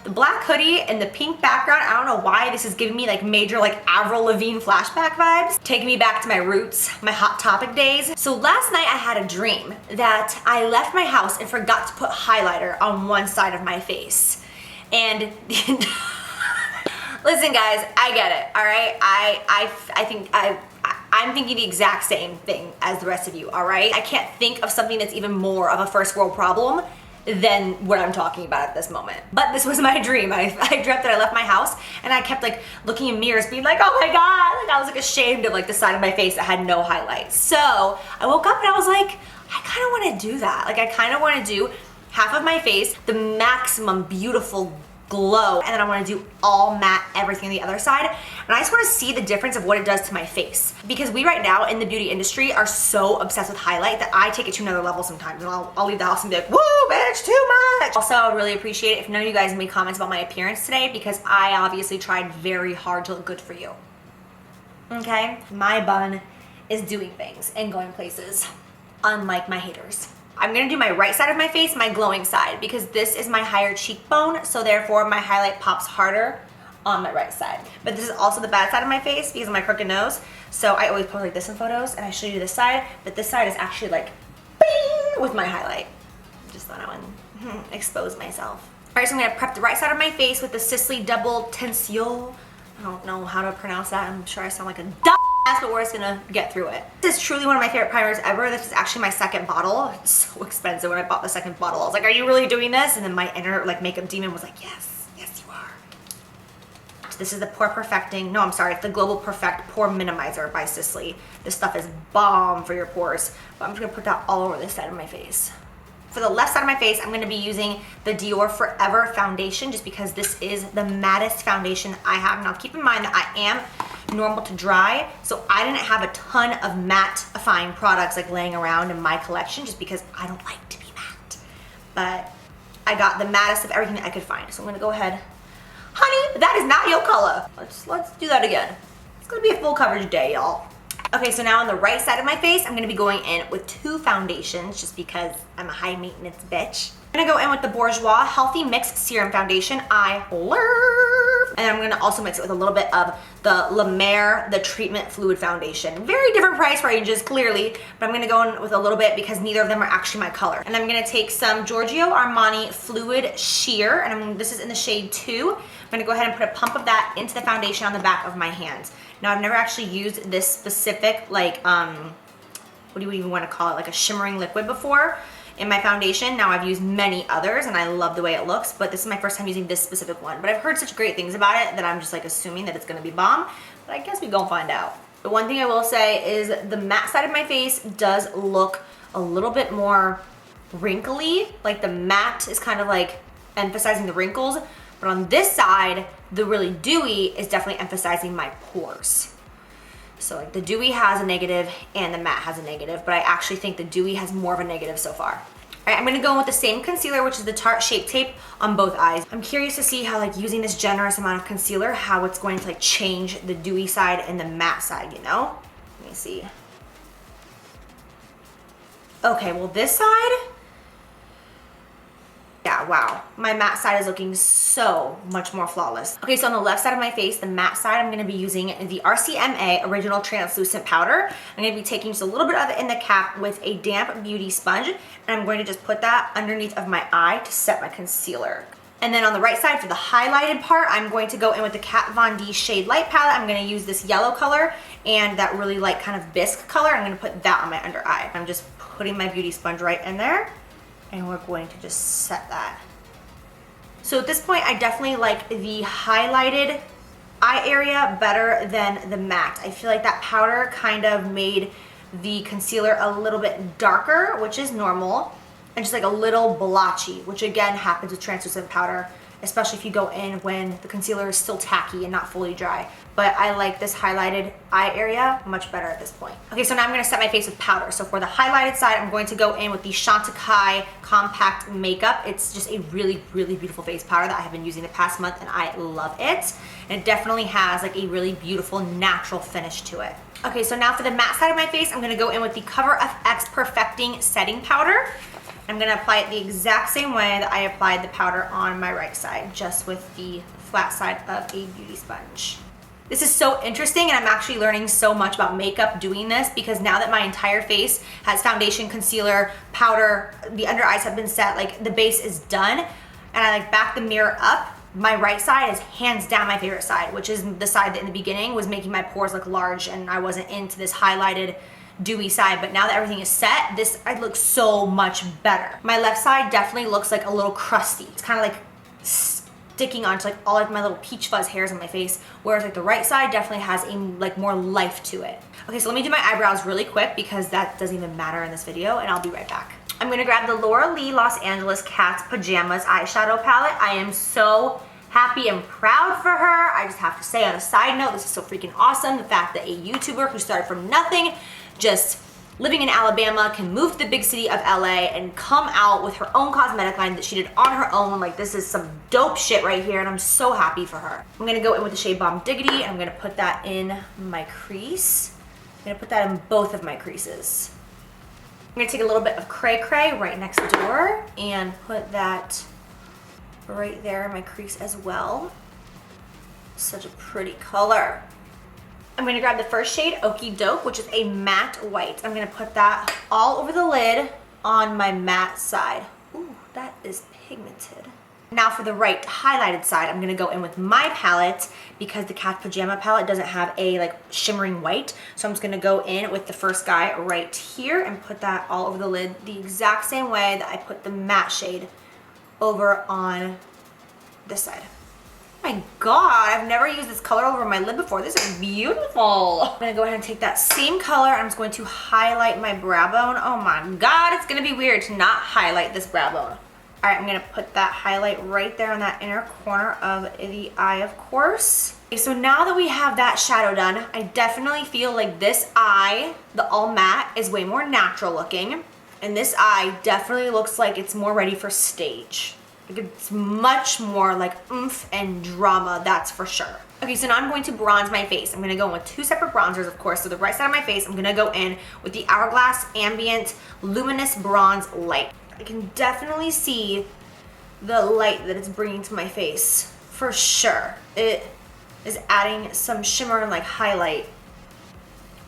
The black hoodie and the pink background, I don't know why this is giving me like major like Avril Lavigne flashback vibes, taking me back to my roots, my Hot Topic days. So last night I had a dream that I left my house and forgot to put highlighter on one side of my face. And listen guys, I get it, all right? I'm thinking the exact same thing as the rest of you, all right? I can't think of something that's even more of a first world problem than what I'm talking about at this moment. But this was my dream. I dreamt that I left my house and I kept like looking in mirrors being like, oh my God, like I was like ashamed of like the side of my face that had no highlights. So I woke up and I was like, I kind of want to do that. Like I kind of want to do half of my face, the maximum beautiful glow, and then I want to do all matte everything on the other side. And I just want to see the difference of what it does to my face, because we right now in the beauty industry are so obsessed with highlight that I take it to another level sometimes, and I'll leave the house and be like, woo bitch, too much. Also, I would really appreciate it if none of you guys made comments about my appearance today, because I obviously tried very hard to look good for you. Okay, my bun is doing things and going places, unlike my haters. I'm gonna do my right side of my face, my glowing side, because this is my higher cheekbone, so therefore my highlight pops harder on my right side. But this is also the bad side of my face because of my crooked nose, so I always pose like this in photos, and I show you this side, but this side is actually like bing with my highlight. Just thought I would expose myself. All right, so I'm gonna prep the right side of my face with the Sisley Double Tensiol. I don't know how to pronounce that. I'm sure I sound like a dumb ass, but we're just gonna get through it. This is truly one of my favorite primers ever. This is actually my second bottle. It's so expensive. When I bought the second bottle, I was like, are you really doing this? And then my inner like makeup demon was like, yes, yes you are. So this is the Pore Perfecting, no, I'm sorry, it's the Global Perfect Pore Minimizer by Sisley. This stuff is bomb for your pores, but I'm just gonna put that all over this side of my face. For the left side of my face, I'm gonna be using the Dior Forever foundation, just because this is the mattest foundation I have. Now keep in mind that I am normal to dry, so I didn't have a ton of mattifying products like laying around in my collection, just because I don't like to be matte. But I got the mattest of everything that I could find. So I'm gonna go ahead. Honey, that is not your color. Let's do that again. It's gonna be a full coverage day, y'all. Okay, so now on the right side of my face, I'm gonna be going in with two foundations just because I'm a high maintenance bitch. I'm gonna go in with the Bourjois Healthy Mix Serum Foundation. I love. And I'm gonna also mix it with a little bit of the La Mer, the Treatment Fluid Foundation. Very different price ranges, clearly, but I'm gonna go in with a little bit because neither of them are actually my color. And I'm gonna take some Giorgio Armani Fluid Sheer, and this is in the shade 2. I'm gonna go ahead and put a pump of that into the foundation on the back of my hands. Now, I've never actually used this specific, like, what do you even want to call it, like a shimmering liquid before in my foundation. Now, I've used many others, and I love the way it looks, but this is my first time using this specific one. But I've heard such great things about it that I'm just, like, assuming that it's going to be bomb, but I guess we gonna find out. The one thing I will say is the matte side of my face does look a little bit more wrinkly. Like, the matte is kind of, like, emphasizing the wrinkles, but on this side, the really dewy is definitely emphasizing my pores. So like the dewy has a negative and the matte has a negative, but I actually think the dewy has more of a negative so far. All right, I'm gonna go in with the same concealer, which is the Tarte Shape Tape on both eyes. I'm curious to see how like using this generous amount of concealer, how it's going to like change the dewy side and the matte side, you know? Let me see. Okay, well this side, yeah, wow. My matte side is looking so much more flawless. Okay, so on the left side of my face, the matte side, I'm gonna be using the RCMA Original Translucent Powder. I'm gonna be taking just a little bit of it in the cap with a damp beauty sponge, and I'm going to just put that underneath of my eye to set my concealer. And then on the right side for the highlighted part, I'm going to go in with the Kat Von D Shade Light palette. I'm gonna use this yellow color and that really light kind of bisque color. I'm gonna put that on my under eye. I'm just putting my beauty sponge right in there, and we're going to just set that. So at this point, I definitely like the highlighted eye area better than the matte. I feel like that powder kind of made the concealer a little bit darker, which is normal, and just like a little blotchy, which again happens with translucent powder, especially if you go in when the concealer is still tacky and not fully dry. But I like this highlighted eye area much better at this point. Okay, so now I'm gonna set my face with powder. So for the highlighted side, I'm going to go in with the Chantecaille Compact Makeup. It's just a really, really beautiful face powder that I have been using the past month, and I love it. And it definitely has like a really beautiful natural finish to it. Okay, so now for the matte side of my face, I'm gonna go in with the Cover FX Perfecting Setting Powder. I'm gonna apply it the exact same way that I applied the powder on my right side, just with the flat side of a beauty sponge. This is so interesting, and I'm actually learning so much about makeup doing this, because now that my entire face has foundation, concealer, powder, the under eyes have been set, like the base is done, and I like back the mirror up, my right side is hands down my favorite side, which is the side that in the beginning was making my pores look large and I wasn't into this highlighted dewy side. But now that everything is set, this I look so much better. My left side definitely looks like a little crusty. It's kind of like sticking onto like all like my little peach fuzz hairs on my face, whereas like the right side definitely has a like more life to it. Okay, so let me do my eyebrows really quick because that doesn't even matter in this video, and I'll be right back. I'm gonna grab the Laura Lee Los Angeles Cats Pajamas eyeshadow palette. I am so happy and proud for her. I just have to say, on a side note, this is so freaking awesome. The fact that a YouTuber who started from nothing, just living in Alabama, can move to the big city of LA and come out with her own cosmetic line that she did on her own. Like, this is some dope shit right here, and I'm so happy for her. I'm gonna go in with the shade Bomb Diggity, and I'm gonna put that in my crease. I'm gonna put that in both of my creases. I'm gonna take a little bit of Cray Cray right next door and put that right there in my crease as well. Such a pretty color. I'm gonna grab the first shade, Okie Doke, which is a matte white. I'm gonna put that all over the lid on my matte side. Ooh, that is pigmented. Now for the right highlighted side, I'm gonna go in with my palette because the Cat Pajama palette doesn't have a like shimmering white. So I'm just gonna go in with the first guy right here and put that all over the lid the exact same way that I put the matte shade over on this side. Oh my God, I've never used this color over my lid before. This is beautiful. I'm gonna go ahead and take that same color. I'm just going to highlight my brow bone. Oh my God, it's gonna be weird to not highlight this brow bone. All right, I'm gonna put that highlight right there in that inner corner of the eye, of course. Okay, so now that we have that shadow done, I definitely feel like this eye, the all matte, is way more natural looking. And this eye definitely looks like it's more ready for stage. Like, it's much more like oomph and drama, that's for sure. Okay, so now I'm going to bronze my face. I'm gonna go in with two separate bronzers, of course. So the right side of my face, I'm gonna go in with the Hourglass Ambient Luminous Bronze Light. I can definitely see the light that it's bringing to my face, for sure. It is adding some shimmer and like highlight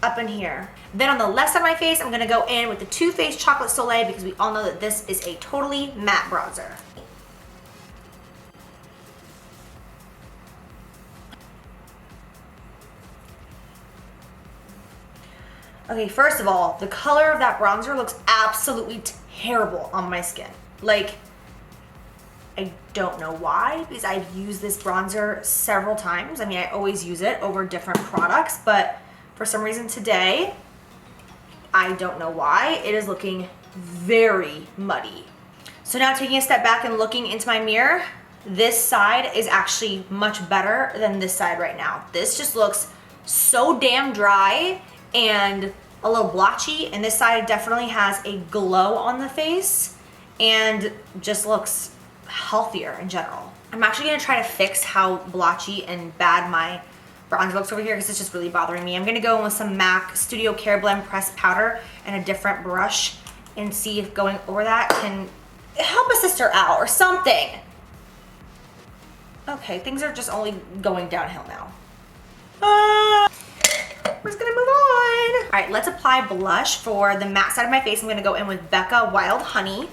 up in here. Then on the left side of my face, I'm gonna go in with the Too Faced Chocolate Soleil because we all know that this is a totally matte bronzer. Okay, first of all, the color of that bronzer looks absolutely terrible on my skin. Like, I don't know why, because I've used this bronzer several times. I mean, I always use it over different products, but for some reason today, I don't know why, it is looking very muddy. So now taking a step back and looking into my mirror, this side is actually much better than this side right now. This just looks so damn dry and a little blotchy, and this side definitely has a glow on the face and just looks healthier in general. I'm actually gonna try to fix how blotchy and bad my bronzer looks over here because it's just really bothering me. I'm gonna go in with some MAC Studio Care Blend pressed powder and a different brush and see if going over that can help a sister out or something. Okay, things are just only going downhill now. We're just gonna move on. All right, let's apply blush. For the matte side of my face, I'm gonna go in with Becca Wild Honey.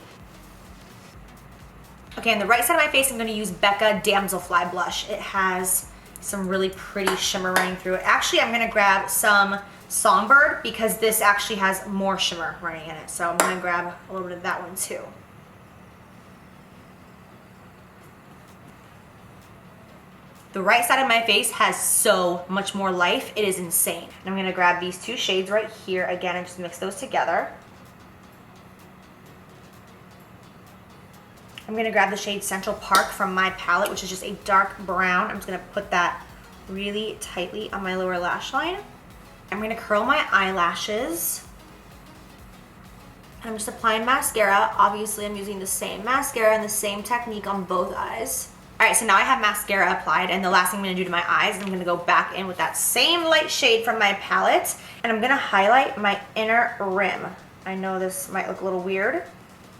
Okay, on the right side of my face, I'm gonna use Becca Damselfly blush. It has some really pretty shimmer running through it. Actually, I'm gonna grab some Songbird because this actually has more shimmer running in it. So I'm gonna grab a little bit of that one too. The right side of my face has so much more life. It is insane. And I'm gonna grab these two shades right here again and just mix those together. I'm gonna grab the shade Central Park from my palette, which is just a dark brown. I'm just gonna put that really tightly on my lower lash line. I'm gonna curl my eyelashes. I'm just applying mascara. Obviously, I'm using the same mascara and the same technique on both eyes. All right, so now I have mascara applied, and the last thing I'm gonna do to my eyes is I'm gonna go back in with that same light shade from my palette, and I'm gonna highlight my inner rim. I know this might look a little weird,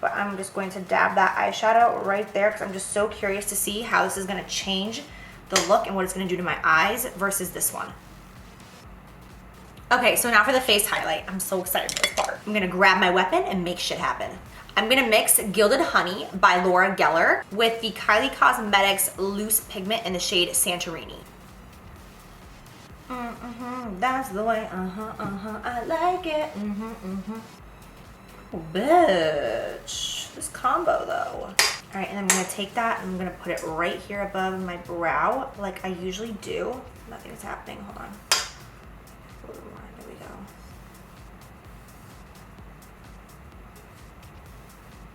but I'm just going to dab that eyeshadow right there because I'm just so curious to see how this is gonna change the look and what it's gonna do to my eyes versus this one. Okay, so now for the face highlight. I'm so excited for this part. I'm gonna grab my weapon and make shit happen. I'm gonna mix Gilded Honey by Laura Geller with the Kylie Cosmetics Loose Pigment in the shade Santorini. That's the way, I like it, Oh, bitch, this combo though. All right, and I'm gonna take that and I'm gonna put it right here above my brow like I usually do. Nothing's happening, hold on. A little more, there we go.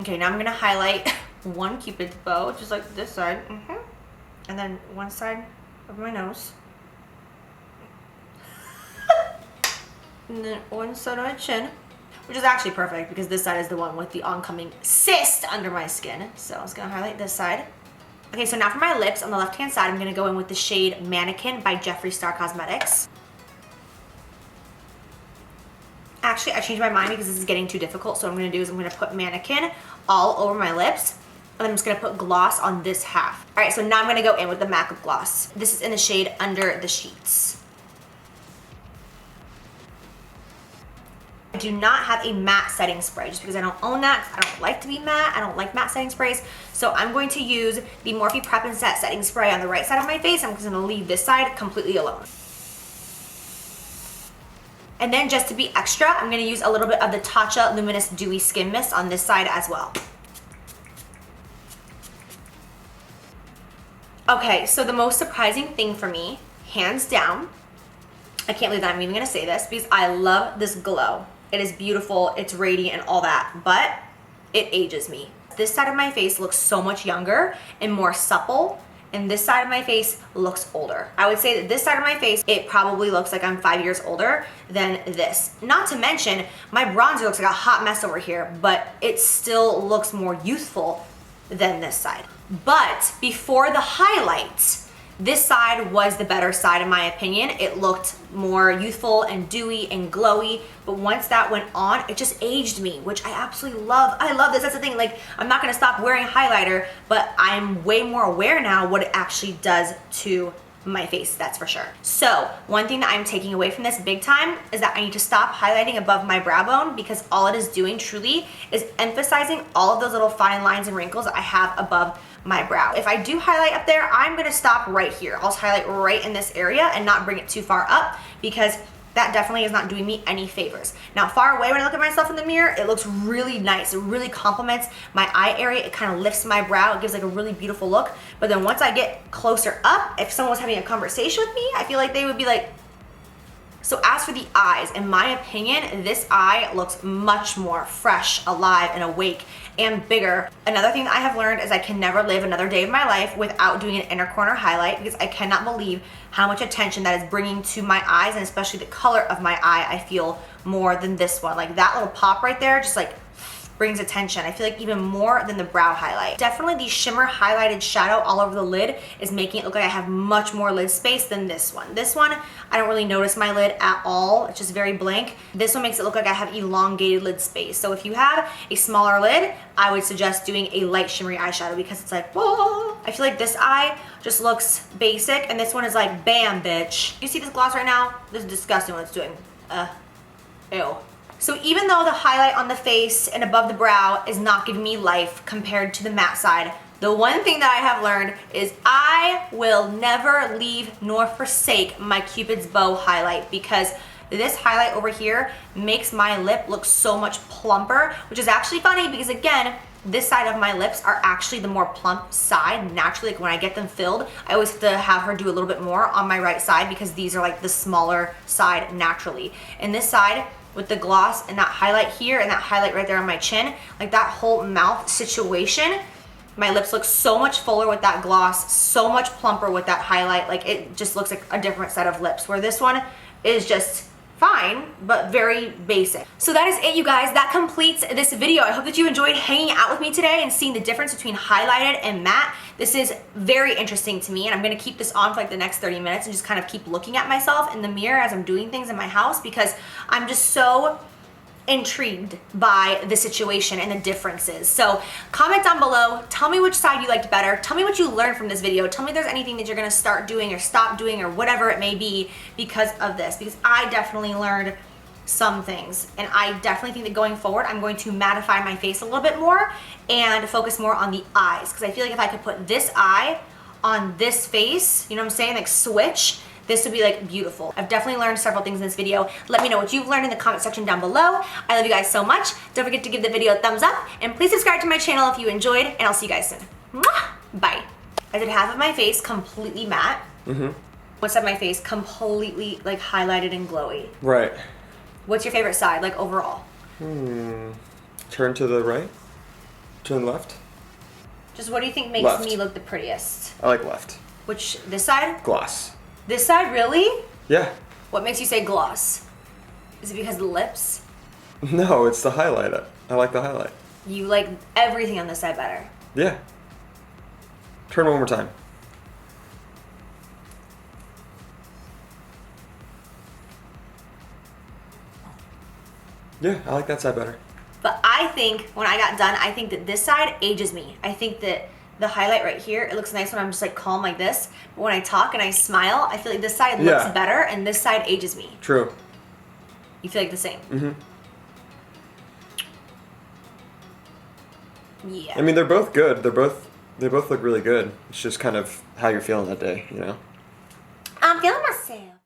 Okay, now I'm gonna highlight one Cupid's bow, just like this side, and then one side of my nose. And then one side of my chin, which is actually perfect because this side is the one with the oncoming cyst under my skin. So I was gonna highlight this side. Okay, so now for my lips, on the left-hand side, I'm gonna go in with the shade Mannequin by Jeffree Star Cosmetics. Actually, I changed my mind because this is getting too difficult. So what I'm gonna do is I'm gonna put Mannequin all over my lips, and I'm just gonna put gloss on this half. All right, so now I'm gonna go in with the MAC lip gloss. This is in the shade Under the Sheets. I do not have a matte setting spray just because I don't own that. I don't like to be matte. I don't like matte setting sprays. So I'm going to use the Morphe Prep and Set setting spray on the right side of my face. I'm just gonna leave this side completely alone. And then just to be extra, I'm gonna use a little bit of the Tatcha Luminous Dewy Skin Mist on this side as well. Okay, so the most surprising thing for me, hands down, I can't believe that I'm even gonna say this because I love this glow. It is beautiful, it's radiant and all that, but it ages me. This side of my face looks so much younger and more supple, and this side of my face looks older. I would say that this side of my face, it probably looks like I'm 5 years older than this. Not to mention, my bronzer looks like a hot mess over here, but it still looks more youthful than this side. But before the highlights, this side was the better side in my opinion. It looked more youthful and dewy and glowy, but once that went on, it just aged me, which I absolutely love. I love this, that's the thing, like I'm not gonna stop wearing highlighter, but I'm way more aware now what it actually does to my face, that's for sure. So one thing that I'm taking away from this big time is that I need to stop highlighting above my brow bone because all it is doing truly is emphasizing all of those little fine lines and wrinkles that I have above my brow. If I do highlight up there, I'm gonna stop right here. I'll highlight right in this area and not bring it too far up because that definitely is not doing me any favors. Now far away when I look at myself in the mirror, it looks really nice. It really complements my eye area. It kind of lifts my brow. It gives like a really beautiful look. But then once I get closer up, if someone was having a conversation with me, I feel like they would be like, so as for the eyes, in my opinion, this eye looks much more fresh, alive, and awake, and bigger. Another thing that I have learned is I can never live another day of my life without doing an inner corner highlight because I cannot believe how much attention that is bringing to my eyes, and especially the color of my eye, I feel more than this one. Like that little pop right there just like brings attention. I feel like even more than the brow highlight. Definitely the shimmer highlighted shadow all over the lid is making it look like I have much more lid space than this one. This one, I don't really notice my lid at all. It's just very blank. This one makes it look like I have elongated lid space. So if you have a smaller lid, I would suggest doing a light shimmery eyeshadow because it's like, whoa. I feel like this eye just looks basic and this one is like, bam, bitch. You see this gloss right now? This is disgusting what it's doing. Ew. So even though the highlight on the face and above the brow is not giving me life compared to the matte side, the one thing that I have learned is I will never leave nor forsake my Cupid's Bow highlight because this highlight over here makes my lip look so much plumper, which is actually funny because again, this side of my lips are actually the more plump side naturally. Like when I get them filled, I always have to have her do a little bit more on my right side because these are like the smaller side naturally. And this side, with the gloss and that highlight here and that highlight right there on my chin, like that whole mouth situation, my lips look so much fuller with that gloss, so much plumper with that highlight. Like it just looks like a different set of lips, where this one is just fine, but very basic. So that is it, you guys. That completes this video. I hope that you enjoyed hanging out with me today and seeing the difference between highlighted and matte. This is very interesting to me, and I'm gonna keep this on for like the next 30 minutes and just kind of keep looking at myself in the mirror as I'm doing things in my house because I'm just so intrigued by the situation and the differences. So comment down below, tell me which side you liked better, tell me what you learned from this video, tell me if there's anything that you're gonna start doing or stop doing or whatever it may be because of this, because I definitely learned some things, and I definitely think that going forward I'm going to mattify my face a little bit more and focus more on the eyes, because I feel like if I could put this eye on this face, you know what I'm saying, like switch, this would be like beautiful. I've definitely learned several things in this video. Let me know what you've learned in the comment section down below. I love you guys so much. Don't forget to give the video a thumbs up, and please subscribe to my channel if you enjoyed, and I'll see you guys soon. Mwah! Bye. I did half of my face completely matte. One side of my face completely like highlighted and glowy. Right. What's your favorite side, like overall? Turn to the right. Turn left. Just what do you think makes Left. me look the prettiest? I like left. Which, this side? Gloss. This side, really? Yeah. What makes you say gloss? Is it because of the lips? No, it's the highlight. I like the highlight. You like everything on this side better. Yeah. Turn one more time. Yeah, I like that side better. But I think, when I got done, I think that this side ages me. I think that the highlight right here, it looks nice when I'm just like calm like this. But when I talk and I smile, I feel like this side looks better and this side ages me. True. You feel like the same? Yeah. I mean, they're both good. They both look really good. It's just kind of how you're feeling that day, you know? I'm feeling myself.